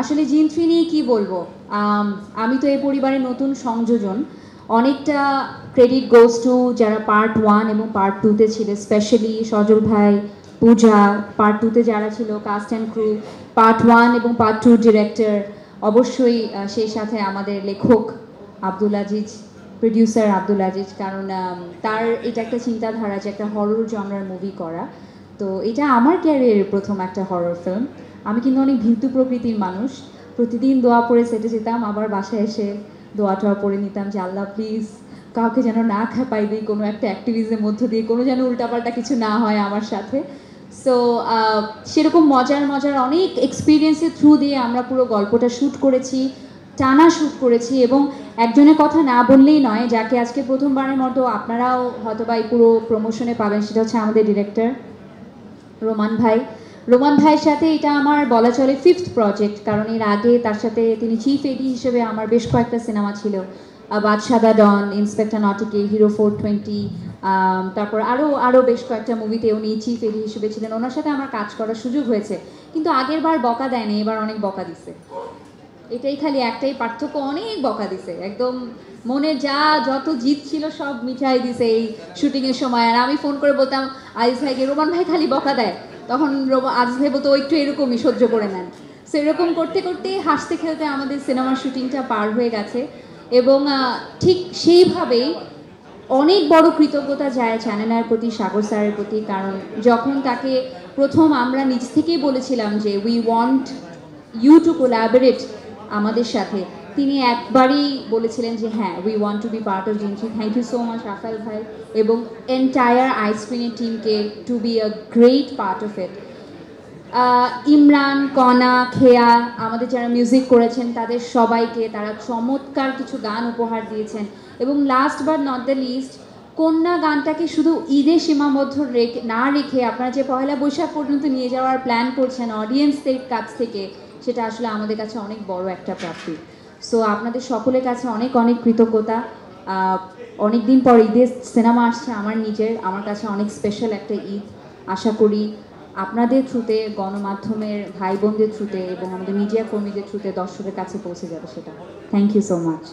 আসলে জিন থ্রি নিয়ে কী বলবো, আমি তো এই পরিবারের নতুন সংযোজন। অনেকটা ক্রেডিট গোজ টু যারা পার্ট 1 এবং পার্ট 2-তে ছিল, স্পেশালি সজল ভাই, পূজা। পার্ট 2-তে যারা ছিল কাস্ট অ্যান্ড ক্রু, পার্ট 1 এবং পার্ট 2 ডিরেক্টর, অবশ্যই সেই সাথে আমাদের লেখক আব্দুল আজিজ, প্রডিউসার আব্দুল আজিজ। কারণ তার এটা একটা চিন্তাধারা যে একটা হরর জনরার মুভি করা। তো এটা আমার ক্যারিয়ারের প্রথম একটা হরর ফিল্ম। আমি কিন্তু অনেক ভীতু প্রকৃতির মানুষ, প্রতিদিন দোয়া পড়ে সেটে যেতাম, আবার বাসায় এসে দোয়া টোয়া পড়ে নিতাম যে আল্লাহ প্লিজ কাউকে যেন না খাপাই দিই কোনো একটা অ্যাক্টিভিজমের মধ্য দিয়ে, কোনো যেন উল্টাপাল্টা কিছু না হয় আমার সাথে। সো সেরকম মজার মজার অনেক এক্সপিরিয়েন্সের থ্রু দিয়ে আমরা পুরো গল্পটা শ্যুট করেছি, টানা শ্যুট করেছি। এবং একজনের কথা না বললেই নয়, যাকে আজকে প্রথমবারের মতো আপনারাও হয়তো বা এই পুরো প্রমোশনে পাবেন, সেটা হচ্ছে আমাদের ডিরেক্টর রোমান ভাই। রোমান ভাইয়ের সাথে এটা আমার বলা চলে 5th প্রজেক্ট, কারণ এর আগে তার সাথে তিনি চিফ এডি হিসেবে আমার বেশ কয়েকটা সিনেমা ছিল, বাদশাদা ডন, ইন্সপেক্টর নটিকে, হিরো 420, তারপর আরও বেশ কয়েকটা মুভিতে উনি চিফ এডি হিসেবে ছিলেন। ওনার সাথে আমার কাজ করার সুযোগ হয়েছে, কিন্তু আগের বার বকা দেয়নি, এবার অনেক বকা দিছে। এটাই খালি একটাই পার্থক্য, অনেক বকা দিছে, একদম মনে যত জিত ছিল সব মিঠাই দিছে এই শুটিংয়ের সময়। আর আমি ফোন করে বলতাম আজিজ ভাইকে, রোমান ভাই খালি বকা দেয়, তখন আজিজ ভাই বলতো একটু এরকমই সহ্য করে নেন। সো এরকম করতে করতে হাসতে খেলতে আমাদের সিনেমার শুটিংটা পার হয়ে গেছে। এবং ঠিক সেইভাবেই অনেক বড় কৃতজ্ঞতা যায় চ্যানেলের প্রতি, সাগর স্যারের প্রতি। কারণ যখন তাকে প্রথম আমরা নিজ থেকেই বলেছিলাম যে we want you to collaborate আমাদের সাথে, তিনি একবারই বলেছিলেন যে হ্যাঁ we want to be part of Zin three. Thank you so much Rafel ভাই এবং এন্টায়ার আইস্ক্রিনের টিমকে to be a great part of it. Imran, Kona, Kheya, আমাদের যারা মিউজিক করেছেন তাদের সবাইকে, তারা চমৎকার কিছু গান উপহার দিয়েছেন। এবং last but not the least, কন্যা গানটাকে শুধু ঈদে সীমাবদ্ধ না রেখে আপনারা যে পয়লা বৈশাখ পর্যন্ত নিয়ে যাওয়ার প্ল্যান করছেন অডিয়েন্সদের কাছ থেকে, সেটা আসলে আমাদের কাছে অনেক বড় একটা প্রাপ্তি। সো আপনাদের সকলের কাছে অনেক অনেক কৃতজ্ঞতা। অনেক দিন পর ঈদের সিনেমা আসছে আমার কাছে অনেক স্পেশাল একটা ঈদ। আশা করি আপনাদের থ্রুতে, গণমাধ্যমের ভাই বোনদের থ্রুতে এবং আমাদের মিডিয়া কর্মীদের থ্রুতে দর্শকের কাছে পৌঁছে যাবে সেটা। Thank you so much.